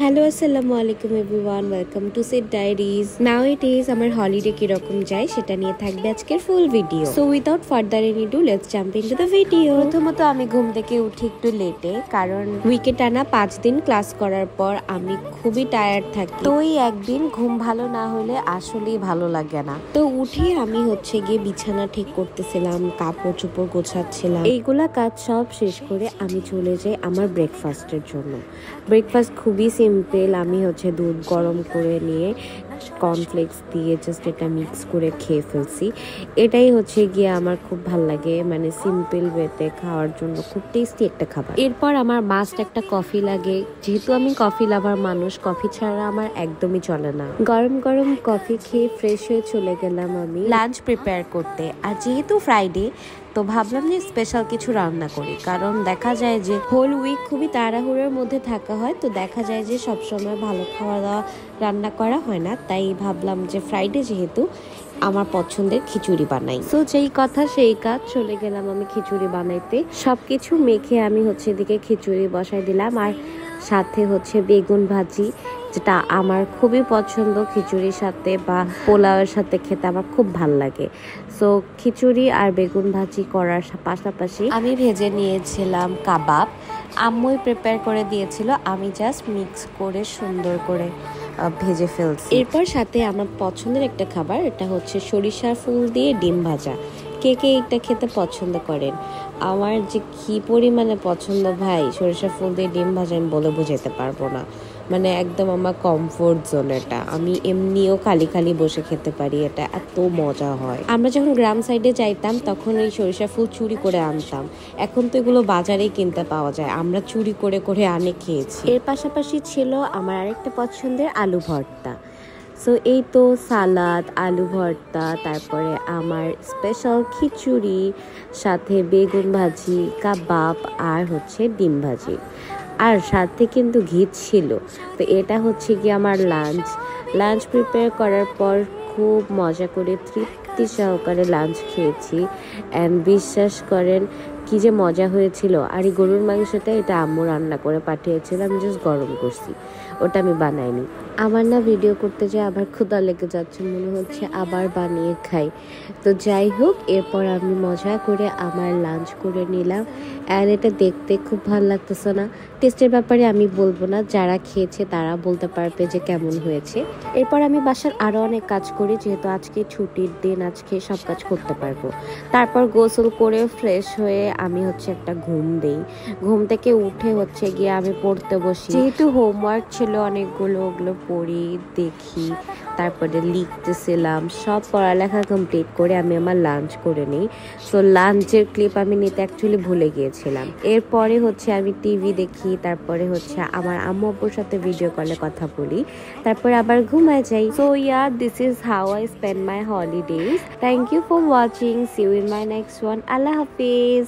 Hello আসসালামু আলাইকুম everyone, welcome to set diaries. Now it is আমার হলিডে কিরকম যায় সেটা নিয়ে থাকবে আজকের full video. So without further any do let's jump into the video. প্রথমত আমি ঘুম থেকে উঠি একটু লেটে, কারণ উইকে টানা 5 দিন ক্লাস করার পর আমি খুবই টায়ার্ড থাকি। তো এই একদিন ঘুম ভালো না হলে আসলেই ভালো লাগে না। তো উঠে আমি গিয়ে বিছানা ঠিক করতেছিলাম, কাপড় চোপড় গোছাচ্ছিলাম। এইগুলা কাজ সব শেষ করে আমি চলে যাই আমার ব্রেকফাস্টের জন্য। ব্রেকফাস্ট খুবই সিম্পল। আমি দুধ গরম করে নিয়ে কর্নফ্লেক্স দিয়ে জাস্ট এটা মিক্স করে খেয়ে ফেলছি। এটাই গিয়ে আমার খুব ভাল লাগে, মানে সিম্পল ওয়েতে খাওয়ার জন্য খুব টেস্টি একটা খাবার। এরপর আমার মাস্ট একটা কফি লাগে, যেহেতু আমি কফি লাভার মানুষ, কফি ছাড়া আমার একদমই চলে না। গরম গরম কফি খেয়ে ফ্রেশ হয়ে চলে গেলাম আমি লাঞ্চ প্রিপেয়ার করতে। আর যেহেতু ফ্রাইডে, তো ভাবলাম যে স্পেশাল কিছু রান্না করি, কারণ দেখা যায় যে হোল উইক খুবই তাড়াহুড়োর মধ্যে থাকা হয়, তো দেখা যায় যে সবসময় ভালো খাওয়া দাওয়া রান্না করা হয় না। তাই ভাবলাম যে ফ্রাইডে যেহেতু আমার পছন্দের খিচুড়ি বানাই। তো যেই কথা সেই কাজ, চলে গেলাম আমি খিচুড়ি বানাইতে। সবকিছু মেখে আমি এদিকে খিচুড়ি বসাই দিলাম, আর সাথে বেগুন ভাজি, যেটা আমার খুবই পছন্দ। খিচুড়ির সাথে বা পোলাওয়ের সাথে খেতে আমার খুব ভাল লাগে। সো খিচুড়ি আর বেগুন ভাজি করার পাশাপাশি আমি ভেজে নিয়েছিলাম কাবাব। আম্মুই প্রিপেয়ার করে দিয়েছিল, আমি জাস্ট মিক্স করে সুন্দর করে ভেজে ফেলছি। এরপর সাথে আমার পছন্দের একটা খাবার, এটা সরিষার ফুল দিয়ে ডিম ভাজা। কে কে এটা খেতে পছন্দ করেন? আমার যে কি পরিমাণে পছন্দ ভাই, সরিষার ফুল দিয়ে ডিম ভাজা আমি বলে বোঝাতে পারবো না। মানে একদম আমার কমফোর্ট জোন এটা। আমি এমনিও খালি খালি বসে খেতে পারি, এটা এত মজা হয়। আমরা যখন গ্রাম সাইডে যাইতাম তখন ওই সরিষা ফুল চুরি করে আনতাম। এখন তো এগুলো বাজারেই কিনতে পাওয়া যায়, আমরা চুরি করে করে আনে খেয়েছি। এর পাশাপাশি ছিল আমার আরেকটা পছন্দের আলু ভর্তা। সো এই তো সালাদ, আলু ভর্তা, তারপরে আমার স্পেশাল খিচুড়ি, সাথে বেগুন ভাজি, কাবাব, আর ডিম ভাজি, আর সাথে কিন্তু ঘি ছিল। তো এটা গিয়ে আমার লাঞ্চ প্রিপেয়ার করার পর খুব মজা করে তৃপ্তি সহকারে লাঞ্চ খেয়েছি। অ্যান্ড বিশ্বাস করেন কি যে মজা হয়েছিল। আর এই গরুর মাংসটা এটা আম্মু রান্না করে পাঠিয়েছিল, আমি জাস্ট গরম করছি, ওটা আমি বানাইনি। আমার না ভিডিও করতে যেয়ে আবার ক্ষুধা লেগে যাচ্ছে, মনে হচ্ছে আবার বানিয়ে খাই। তো যাই হোক, এরপর আমি মজা করে আমার লাঞ্চ করে নিলাম। অ্যান্ড এটা দেখতে খুব ভালো লাগতেছে না? টেস্টের ব্যাপারে আমি বলবো না, যারা খেয়েছে তারা বলতে পারবে যে কেমন হয়েছে। এরপর আমি বাসার আরও অনেক কাজ করি, যেহেতু আজকে ছুটির দিন, আজকে সব কাজ করতে পারবো। তারপর গোসল করে ফ্রেশ হয়ে আমি একটা ঘুম দেই। ঘুম থেকে উঠে গিয়ে আমি পড়তে বসি, যেহেতু হোমওয়ার্ক ছিল অনেকগুলো, ওগুলো পড়ি, দেখি, তারপরে লিখতেছিলাম। সব পড়ালেখা কমপ্লিট করে আমি আমার লাঞ্চ করে নিই। সো লাঞ্চের ক্লিপ আমি নিতে অ্যাকচুয়ালি ভুলে গিয়েছিলাম। এরপরে আমি টিভি দেখি, তারপরে আমার আম্মু আব্বুর সাথে ভিডিও কলে কথা বলি, তারপরে আবার ঘুমায় যাই। So yeah, this is how I spend my holidays. Thank you for watching. See you in my next one. Allah Hafiz.